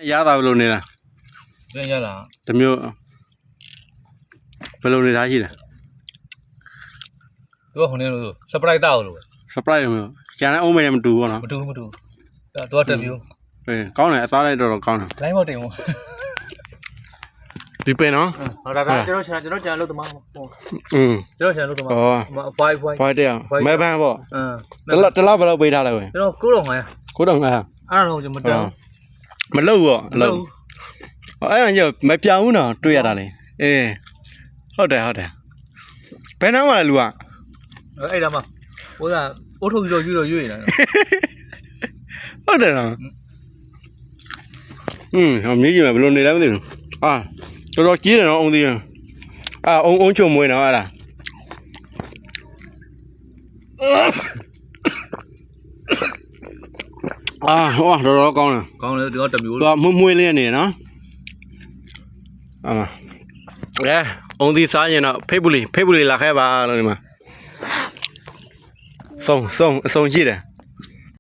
ရတာဘယ်လိုနေလဲ ကျင်းရလား တမျိုးဘယ်လိုနေတာရှိလဲ သူကဟိုနေလို့စပရိုက်တောက်လို့ surprise မျိုးကျန်တဲ့အုံးမနဲ့မတူဘူးเนาะ မတူသူကတက်မျိုး အေးကောင်းတယ်အစားလိုက်တော့ကောင်းတယ် လိုင်းမောက်တင်မို့ ဒီပင်နော် ဟောဒါကျွန်တော်ကြံလို့တမဟော ကျွန် ကျွန်တော်ကြံလို့တမ ဩ အဖိုင် ဖိုင်တရားမဲဘန်းပေါ့ တလ တလောက်ဘယ်လောက်ပေးထားလဲဝင် ကျွန်တော်9တော့900 ကိုတော့ငါ အဲ့တော့ကျွန်တော်မတန်း မလှုပ်ရောအလှုပ်အဲ့ဒါညမပြောင်းဘူးနော်တွေ့ရတာလေအေးဟုတ်တယ်ဘယ်နှမ်းမလဲလူက အဲ့ဒါမှဟိုကအိုးထုတ်ပြီးတော့ရွေ့နေတာ ဟုတ်တယ်နော်ဟောမြည်ကြည့်မယ်ဘယ်လိုနေလဲမသိဘူးအာတော်တော်ကြီးတယ်နော်အုံးသေးအုံချုံမွေးနော်အဲ့ဒါဟောတော်တော်ကောင်းတယ် ကောင်းတယ်ဒီကတမျိုး သူကမွေးလေးနေနော်အုံးသေးစားရင်တော့ဖိတ်ပူလီလာခဲ့ပါလို့ဒီမှာဆုံးအဆုံးရှိတယ်